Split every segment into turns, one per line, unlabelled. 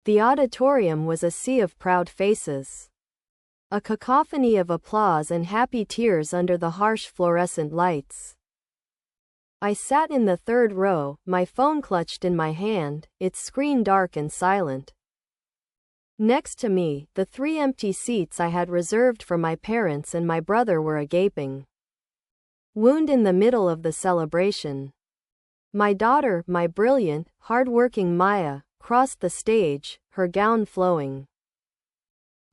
The auditorium was a sea of proud faces. A cacophony of applause and happy tears under the harsh fluorescent lights. I sat in the third row, my phone clutched in my hand, its screen dark and silent. Next to me, the 3 empty seats I had reserved for my parents and my brother were a gaping wound in the middle of the celebration. My daughter, my brilliant, hard-working Maya, crossed the stage, her gown flowing,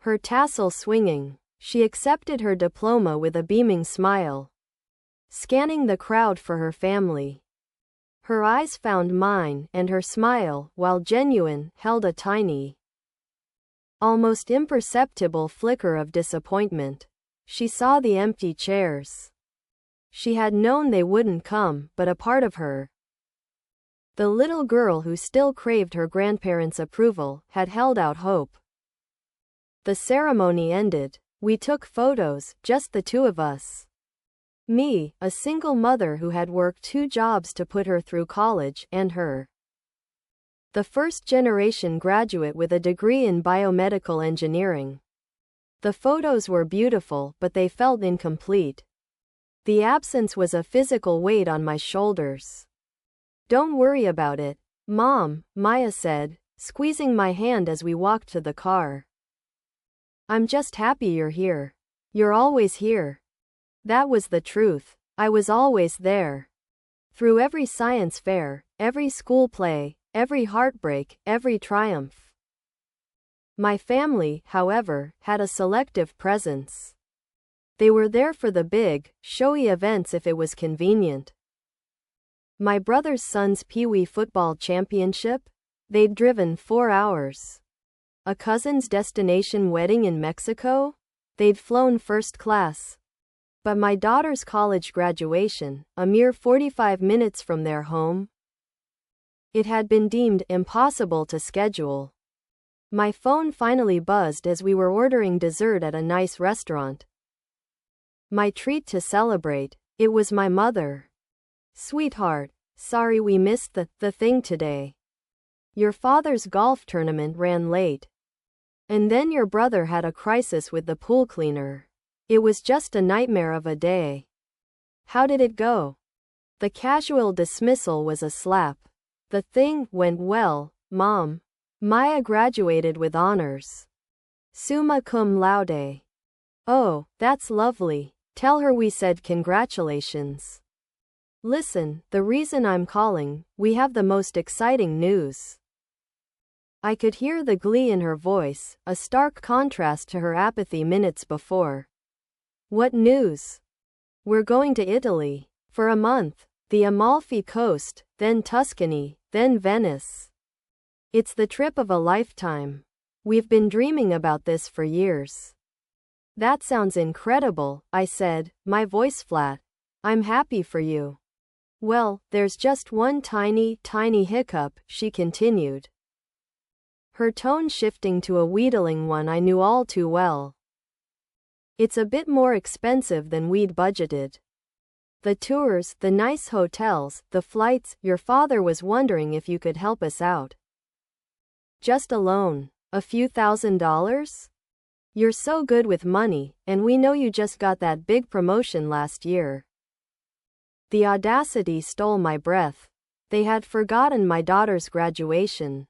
her tassel swinging. She accepted her diploma with a beaming smile, scanning the crowd for her family. Her eyes found mine, and her smile, while genuine, held a tiny, almost imperceptible flicker of disappointment. She saw the empty chairs. She had known they wouldn't come, but a part of her, the little girl who still craved her grandparents' approval, had held out hope. The ceremony ended. We took photos, just the two of us. Me, a single mother who had worked 2 jobs to put her through college, and her, the first-generation graduate with a degree in biomedical engineering. The photos were beautiful, but they felt incomplete. The absence was a physical weight on my shoulders. "Don't worry about it, Mom," Maya said, squeezing my hand as we walked to the car. "I'm just happy you're here. You're always here." That was the truth. I was always there. Through every science fair, every school play, every heartbreak, every triumph. My family, however, had a selective presence. They were there for the big, showy events if it was convenient. My brother's son's Pee-wee football championship? They'd driven 4 hours. A cousin's destination wedding in Mexico? They'd flown first class. But my daughter's college graduation, a mere 45 minutes from their home, it had been deemed impossible to schedule. My phone finally buzzed as we were ordering dessert at a nice restaurant. My treat to celebrate. It was my mother. "Sweetheart, sorry we missed the thing today. Your father's golf tournament ran late. And then your brother had a crisis with the pool cleaner. It was just a nightmare of a day. How did it go?" The casual dismissal was a slap. "The thing went well, Mom. Maya graduated with honors. Summa cum laude." "Oh, that's lovely. Tell her we said congratulations." "Listen, the reason I'm calling, we have the most exciting news." I could hear the glee in her voice, a stark contrast to her apathy minutes before. "What news?" "We're going to Italy. For a month. The Amalfi Coast, then Tuscany, then Venice. It's the trip of a lifetime. We've been dreaming about this for years." "That sounds incredible," I said, my voice flat. "I'm happy for you." "Well, there's just one tiny hiccup," she continued, her tone shifting to a wheedling one I knew all too well. "It's a bit more expensive than we'd budgeted. The tours, the nice hotels, the flights. Your father was wondering if you could help us out. Just a loan. A few $1,000s? You're so good with money, and we know you just got that big promotion last year." The audacity stole my breath. They had forgotten my daughter's graduation.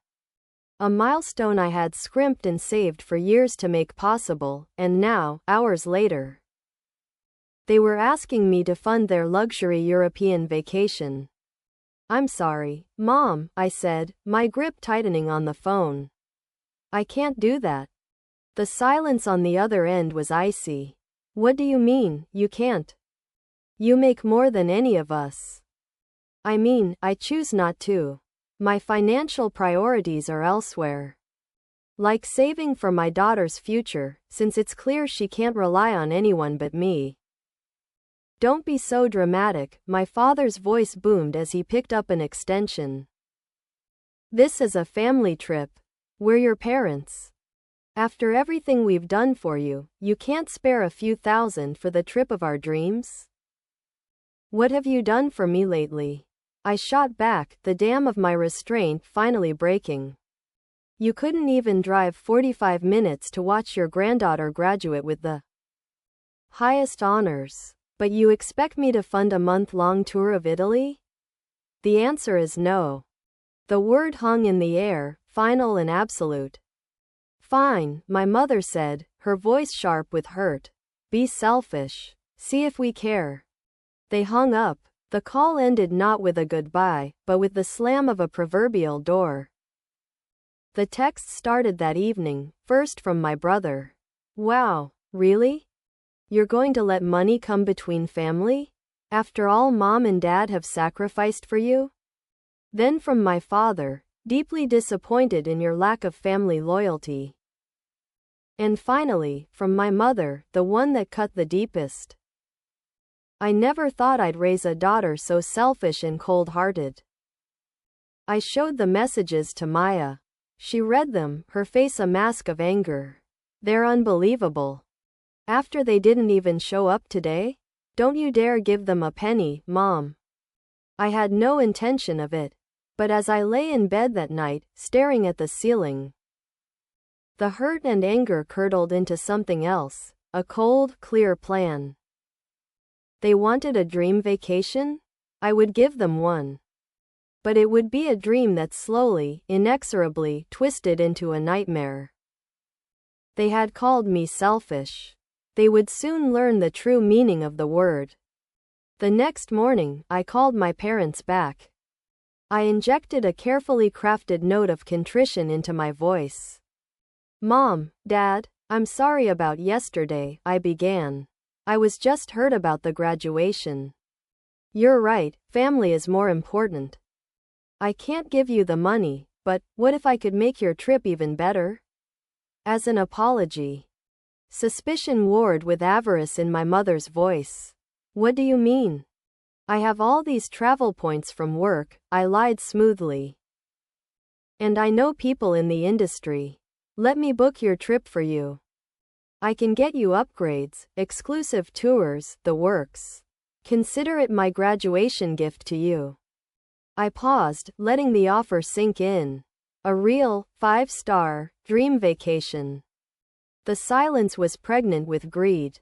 A milestone I had scrimped and saved for years to make possible, and now, hours later, they were asking me to fund their luxury European vacation. "I'm sorry, Mom," I said, my grip tightening on the phone. "I can't do that." The silence on the other end was icy. "What do you mean, you can't? You make more than any of us." "I mean, I choose not to. My financial priorities are elsewhere. Like saving for my daughter's future, since it's clear she can't rely on anyone but me." "Don't be so dramatic," my father's voice boomed as he picked up an extension. "This is a family trip. We're your parents. After everything we've done for you, you can't spare a few thousand for the trip of our dreams?" "What have you done for me lately?" I shot back, the dam of my restraint finally breaking. You couldn't even drive 45 minutes to watch your granddaughter graduate with the highest honors. But you expect me to fund a month-long tour of Italy? The answer is no. The word hung in the air, final and absolute. Fine, my mother said, her voice sharp with hurt. Be selfish. See if we care. They hung up. The call ended not with a goodbye, but with the slam of a proverbial door. The text started that evening, first from my brother. Wow, really? You're going to let money come between family? After all Mom and Dad have sacrificed for you? Then from my father, deeply disappointed in your lack of family loyalty. And finally, from my mother, the one that cut the deepest. I never thought I'd raise a daughter so selfish and cold-hearted. I showed the messages to Maya. She read them, her face a mask of anger. They're unbelievable. After they didn't even show up today? Don't you dare give them a penny, Mom. I had no intention of it. But as I lay in bed that night, staring at the ceiling, the hurt and anger curdled into something else, a cold, clear plan. They wanted a dream vacation? I would give them one. But it would be a dream that slowly, inexorably, twisted into a nightmare. They had called me selfish. They would soon learn the true meaning of the word. The next morning, I called my parents back. I injected a carefully crafted note of contrition into my voice. Mom, Dad, I'm sorry about yesterday, I began. I was just hurt about the graduation. You're right, family is more important. I can't give you the money, but what if I could make your trip even better? As an apology. Suspicion warred with avarice in my mother's voice. What do you mean? I have all these travel points from work, I lied smoothly. And I know people in the industry. Let me book your trip for you. I can get you upgrades, exclusive tours, the works. Consider it my graduation gift to you. I paused, letting the offer sink in. A real, 5-star, dream vacation. The silence was pregnant with greed.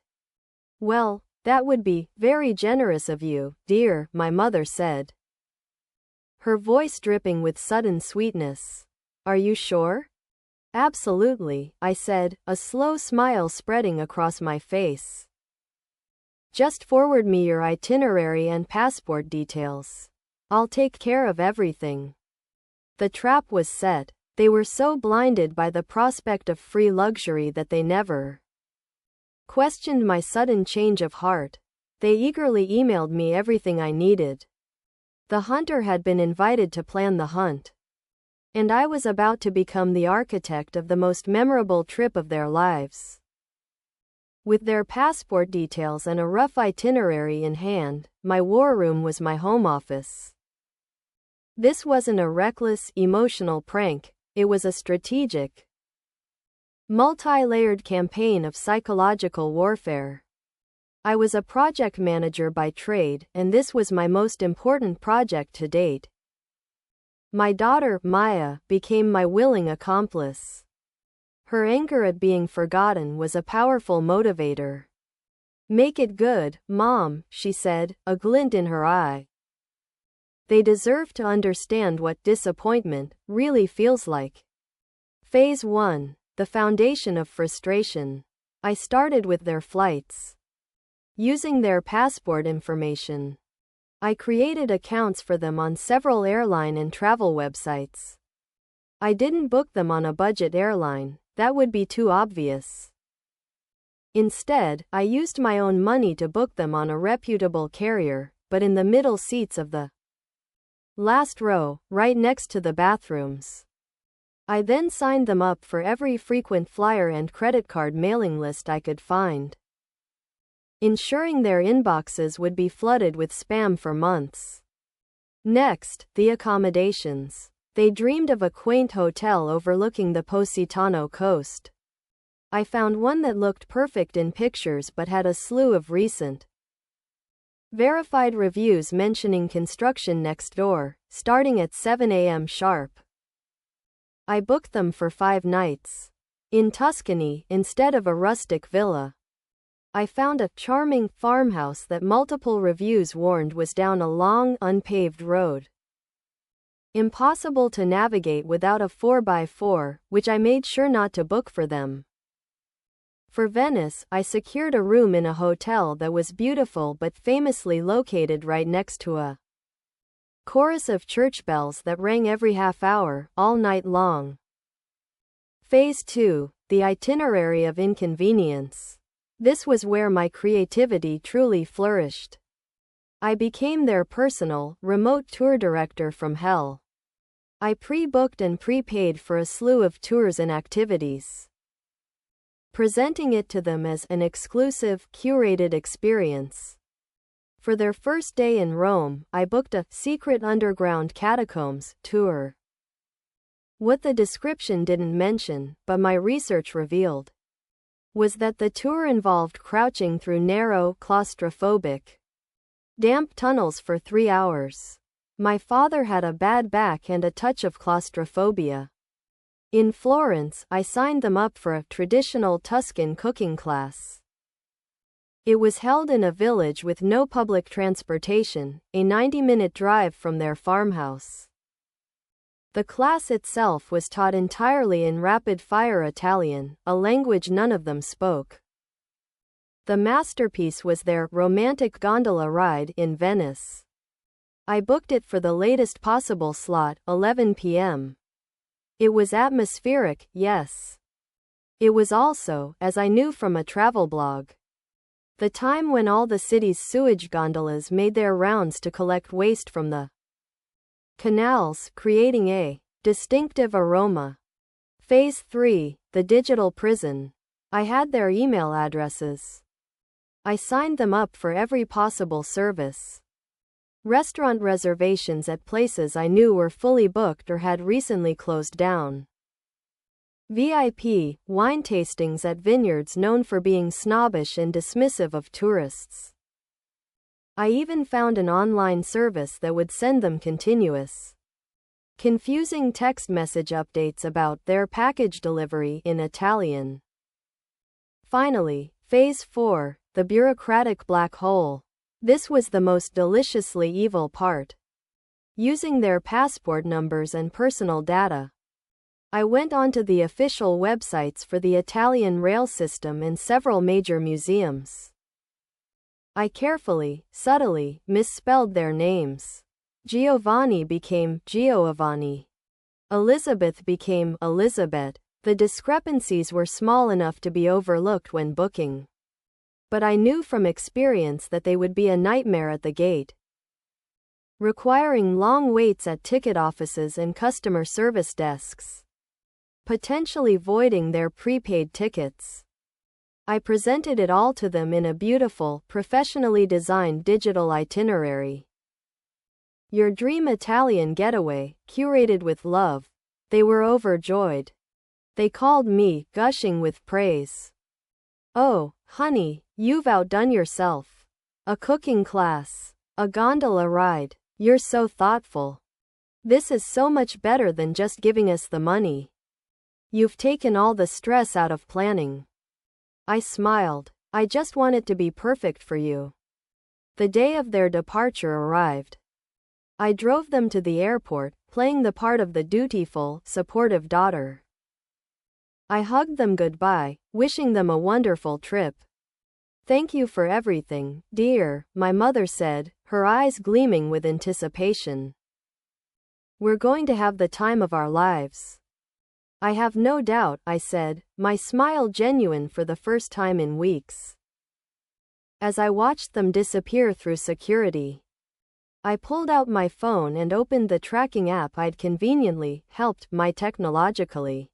Well, that would be very generous of you, dear, my mother said. Her voice dripping with sudden sweetness. Are you sure? Absolutely, I said, a slow smile spreading across my face. Just forward me your itinerary and passport details. I'll take care of everything. The trap was set. They were so blinded by the prospect of free luxury that they never questioned my sudden change of heart. They eagerly emailed me everything I needed. The hunter had been invited to plan the hunt. And I was about to become the architect of the most memorable trip of their lives. With their passport details and a rough itinerary in hand, my war room was my home office. This wasn't a reckless, emotional prank, it was a strategic, multi-layered campaign of psychological warfare. I was a project manager by trade, and this was my most important project to date. My daughter, Maya, became my willing accomplice. Her anger at being forgotten was a powerful motivator. Make it good, Mom, she said, a glint in her eye. They deserve to understand what disappointment really feels like. Phase 1. The foundation of frustration. I started with their flights. Using their passport information, I created accounts for them on several airline and travel websites. I didn't book them on a budget airline, that would be too obvious. Instead, I used my own money to book them on a reputable carrier, but in the middle seats of the last row, right next to the bathrooms. I then signed them up for every frequent flyer and credit card mailing list I could find, ensuring their inboxes would be flooded with spam for months. Next, the accommodations. They dreamed of a quaint hotel overlooking the Positano coast. I found one that looked perfect in pictures but had a slew of recent, verified reviews mentioning construction next door, starting at 7 a.m. sharp. I booked them for 5 nights. In Tuscany, instead of a rustic villa. I found a charming farmhouse that multiple reviews warned was down a long, unpaved road. Impossible to navigate without a 4x4, which I made sure not to book for them. For Venice, I secured a room in a hotel that was beautiful but famously located right next to a chorus of church bells that rang every half hour, all night long. Phase 2, the itinerary of inconvenience. This was where my creativity truly flourished. I became their personal, remote tour director from hell. I pre-booked and prepaid for a slew of tours and activities, presenting it to them as an exclusive, curated experience. For their first day in Rome, I booked a secret underground catacombs tour. What the description didn't mention, but my research revealed, was that the tour involved crouching through narrow, claustrophobic, damp tunnels for 3 hours. My father had a bad back and a touch of claustrophobia. In Florence, I signed them up for a traditional Tuscan cooking class. It was held in a village with no public transportation, a 90-minute drive from their farmhouse. The class itself was taught entirely in rapid-fire Italian, a language none of them spoke. The masterpiece was their romantic gondola ride in Venice. I booked it for the latest possible slot, 11 p.m. It was atmospheric, yes. It was also, as I knew from a travel blog, the time when all the city's sewage gondolas made their rounds to collect waste from the canals, creating a distinctive aroma. Phase 3, the digital prison. I had their email addresses. I signed them up for every possible service. Restaurant reservations at places I knew were fully booked or had recently closed down. VIP, wine tastings at vineyards known for being snobbish and dismissive of tourists. I even found an online service that would send them continuous, confusing text message updates about their package delivery in Italian. Finally, Phase 4, the bureaucratic black hole. This was the most deliciously evil part. Using their passport numbers and personal data, I went onto the official websites for the Italian rail system and several major museums. I carefully, subtly, misspelled their names. Giovanni became Giovanni. Elizabeth became Elizabeth. The discrepancies were small enough to be overlooked when booking, but I knew from experience that they would be a nightmare at the gate, requiring long waits at ticket offices and customer service desks, potentially voiding their prepaid tickets. I presented it all to them in a beautiful, professionally designed digital itinerary. Your dream Italian getaway, curated with love. They were overjoyed. They called me, gushing with praise. Oh, honey, you've outdone yourself. A cooking class. A gondola ride. You're so thoughtful. This is so much better than just giving us the money. You've taken all the stress out of planning. I smiled. I just want it to be perfect for you. The day of their departure arrived. I drove them to the airport, playing the part of the dutiful, supportive daughter. I hugged them goodbye, wishing them a wonderful trip. Thank you for everything, dear, my mother said, her eyes gleaming with anticipation. We're going to have the time of our lives. I have no doubt, I said, my smile genuine for the first time in weeks. As I watched them disappear through security, I pulled out my phone and opened the tracking app I'd conveniently helped my technologically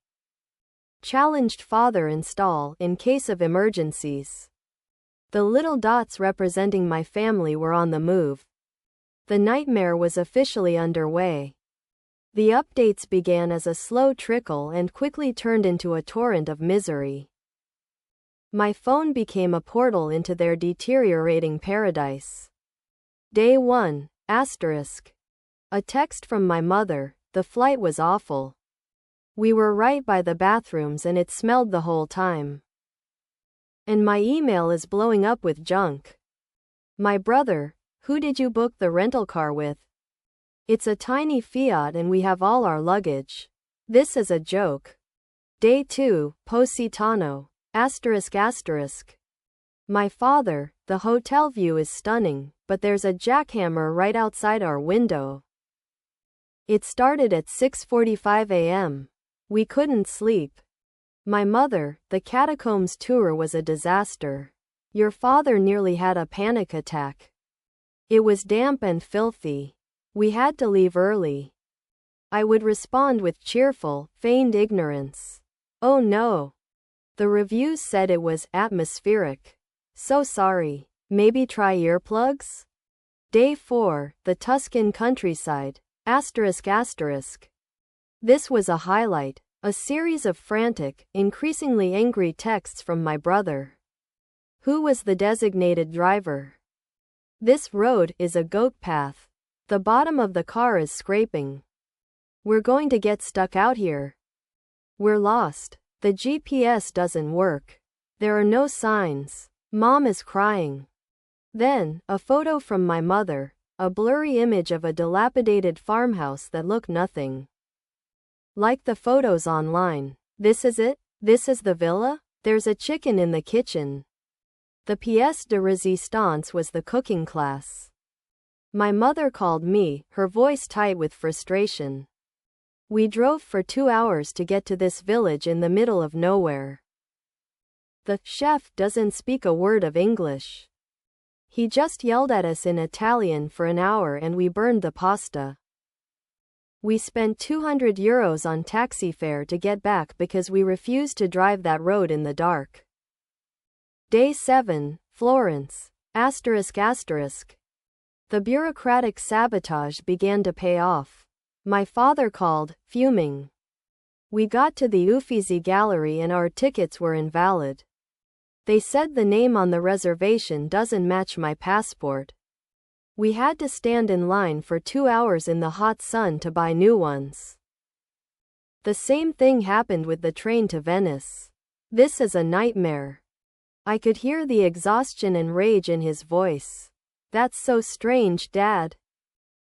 challenged father install in case of emergencies. The little dots representing my family were on the move. The nightmare was officially underway. The updates began as a slow trickle and quickly turned into a torrent of misery. My phone became a portal into their deteriorating paradise. Day 1, *. A text from my mother, the flight was awful. We were right by the bathrooms and it smelled the whole time. And my email is blowing up with junk. My brother, who did you book the rental car with? It's a tiny Fiat and we have all our luggage. This is a joke. Day 2, Positano. ****. My father, the hotel view is stunning, but there's a jackhammer right outside our window. It started at 6:45 a.m. We couldn't sleep. My mother, the catacombs tour was a disaster. Your father nearly had a panic attack. It was damp and filthy. We had to leave early. I would respond with cheerful, feigned ignorance. Oh no. The reviews said it was atmospheric. So sorry. Maybe try earplugs? Day 4, the Tuscan countryside. ****. This was a highlight. A series of frantic, increasingly angry texts from my brother. Who was the designated driver? This road is a goat path. The bottom of the car is scraping. We're going to get stuck out here. We're lost. The GPS doesn't work. There are no signs. Mom is crying. Then, a photo from my mother, a blurry image of a dilapidated farmhouse that looked nothing like the photos online. This is it? This is the villa? There's a chicken in the kitchen. The pièce de résistance was the cooking class. My mother called me, her voice tight with frustration. We drove for 2 hours to get to this village in the middle of nowhere. The chef doesn't speak a word of English. He just yelled at us in Italian for an hour and we burned the pasta. We spent €200 on taxi fare to get back because we refused to drive that road in the dark. Day 7, Florence. ****. The bureaucratic sabotage began to pay off. My father called, fuming. We got to the Uffizi Gallery and our tickets were invalid. They said the name on the reservation doesn't match my passport. We had to stand in line for 2 hours in the hot sun to buy new ones. The same thing happened with the train to Venice. This is a nightmare. I could hear the exhaustion and rage in his voice. That's so strange, Dad.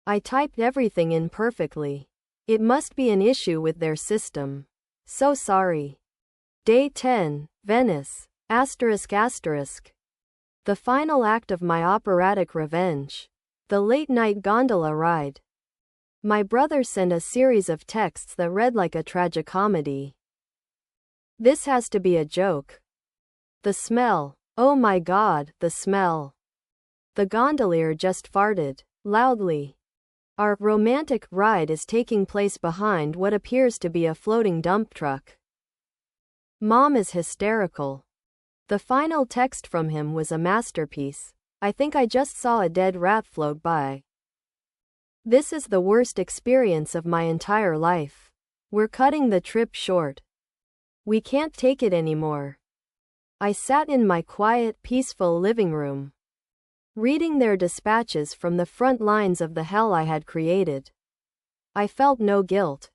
I typed everything in perfectly. It must be an issue with their system. So sorry. Day 10, Venice. ****. The final act of my operatic revenge. The late-night gondola ride. My brother sent a series of texts that read like a tragicomedy. This has to be a joke. The smell. Oh my God, the smell. The gondolier just farted, loudly. Our romantic ride is taking place behind what appears to be a floating dump truck. Mom is hysterical. The final text from him was a masterpiece. I think I just saw a dead rat float by. This is the worst experience of my entire life. We're cutting the trip short. We can't take it anymore. I sat in my quiet, peaceful living room, reading their dispatches from the front lines of the hell I had created. I felt no guilt.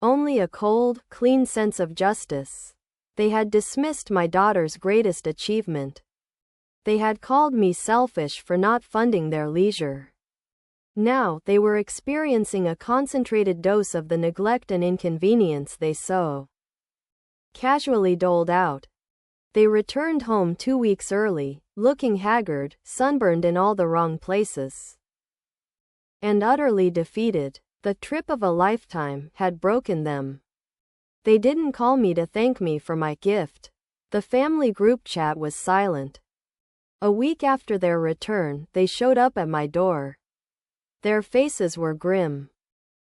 Only a cold, clean sense of justice. They had dismissed my daughter's greatest achievement. They had called me selfish for not funding their leisure. Now, they were experiencing a concentrated dose of the neglect and inconvenience they so casually doled out. They returned home 2 weeks early, looking haggard, sunburned in all the wrong places, and utterly defeated. The trip of a lifetime had broken them. They didn't call me to thank me for my gift. The family group chat was silent. A week after their return, they showed up at my door. Their faces were grim.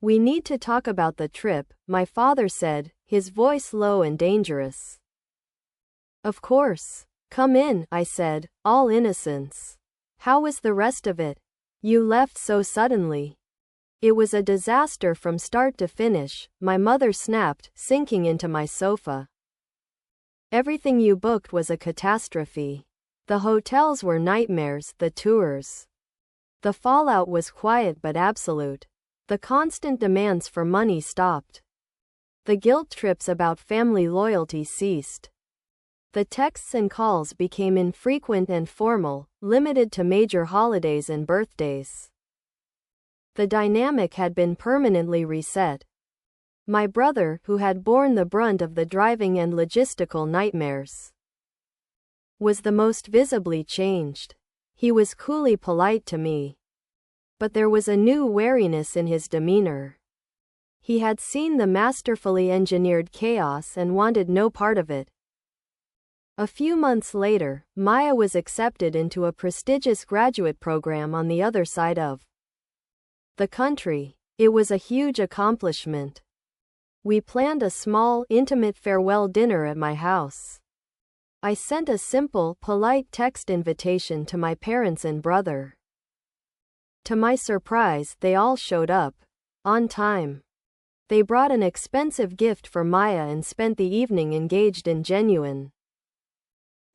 We need to talk about the trip, my father said, his voice low and dangerous. Of course. Come in, I said, all innocence. How was the rest of it? You left so suddenly. It was a disaster from start to finish, my mother snapped, sinking into my sofa. Everything you booked was a catastrophe. The hotels were nightmares, the tours. The fallout was quiet but absolute. The constant demands for money stopped. The guilt trips about family loyalty ceased. The texts and calls became infrequent and formal, limited to major holidays and birthdays. The dynamic had been permanently reset. My brother, who had borne the brunt of the driving and logistical nightmares, was the most visibly changed. He was coolly polite to me, but there was a new wariness in his demeanor. He had seen the masterfully engineered chaos and wanted no part of it. A few months later, Maya was accepted into a prestigious graduate program on the other side of the country. It was a huge accomplishment. We planned a small, intimate farewell dinner at my house. I sent a simple, polite text invitation to my parents and brother. To my surprise, they all showed up, on time. They brought an expensive gift for Maya and spent the evening engaged in genuine,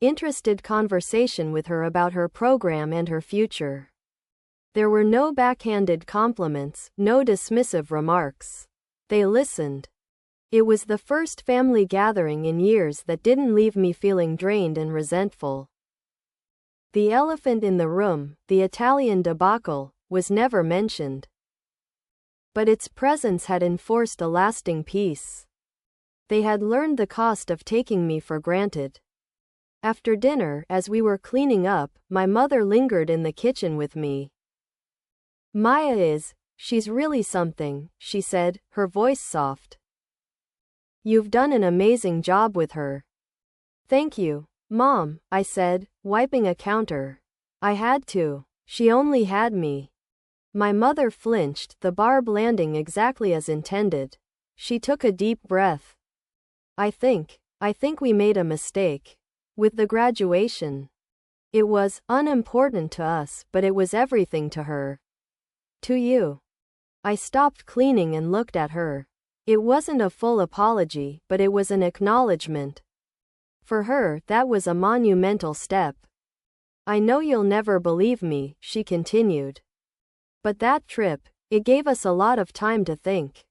interested conversation with her about her program and her future. There were no backhanded compliments, no dismissive remarks. They listened. It was the first family gathering in years that didn't leave me feeling drained and resentful. The elephant in the room, the Italian debacle, was never mentioned. But its presence had enforced a lasting peace. They had learned the cost of taking me for granted. After dinner, as we were cleaning up, my mother lingered in the kitchen with me. She's really something, she said, her voice soft. You've done an amazing job with her. Thank you, Mom, I said, wiping a counter. I had to. She only had me. My mother flinched, the barb landing exactly as intended. She took a deep breath. I think we made a mistake. With the graduation. It was unimportant to us, but it was everything to her. To you. I stopped cleaning and looked at her. It wasn't a full apology, but it was an acknowledgement. For her, that was a monumental step. I know you'll never believe me, she continued. But that trip, it gave us a lot of time to think.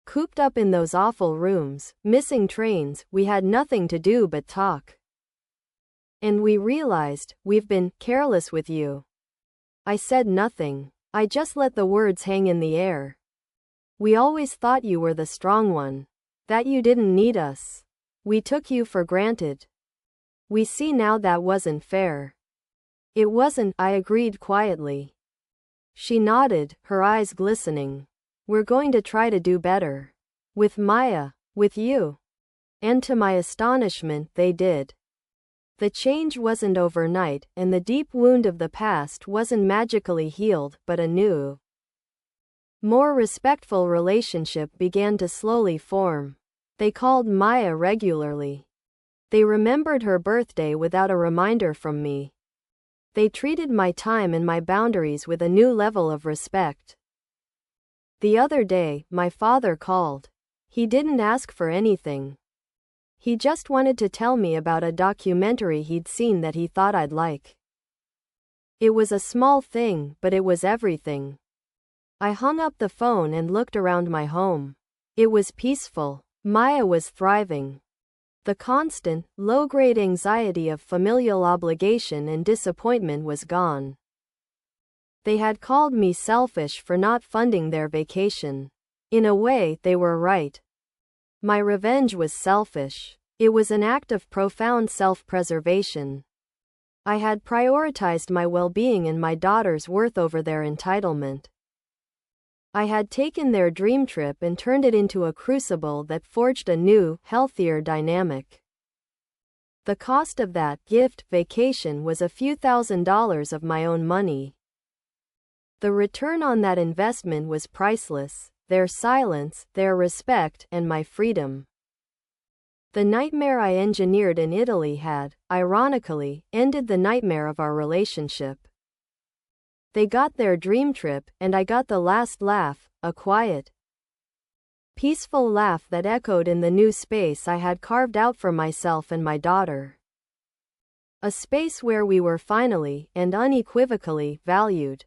Cooped up in those awful rooms, missing trains, we had nothing to do but talk. And we realized, we've been careless with you. I said nothing. I just let the words hang in the air. We always thought you were the strong one. That you didn't need us. We took you for granted. We see now that wasn't fair. It wasn't, I agreed quietly. She nodded, her eyes glistening. We're going to try to do better. With Maya, with you. And to my astonishment, they did. The change wasn't overnight, and the deep wound of the past wasn't magically healed, but a new, more respectful relationship began to slowly form. They called Maya regularly. They remembered her birthday without a reminder from me. They treated my time and my boundaries with a new level of respect. The other day, my father called. He didn't ask for anything. He just wanted to tell me about a documentary he'd seen that he thought I'd like. It was a small thing, but it was everything. I hung up the phone and looked around my home. It was peaceful. Maya was thriving. The constant, low-grade anxiety of familial obligation and disappointment was gone. They had called me selfish for not funding their vacation. In a way, they were right. My revenge was selfish. It was an act of profound self-preservation. I had prioritized my well-being and my daughter's worth over their entitlement. I had taken their dream trip and turned it into a crucible that forged a new, healthier dynamic. The cost of that gift vacation was a few $1,000s of my own money. The return on that investment was priceless, their silence, their respect, and my freedom. The nightmare I engineered in Italy had, ironically, ended the nightmare of our relationship. They got their dream trip, and I got the last laugh, a quiet, peaceful laugh that echoed in the new space I had carved out for myself and my daughter. A space where we were finally, and unequivocally, valued.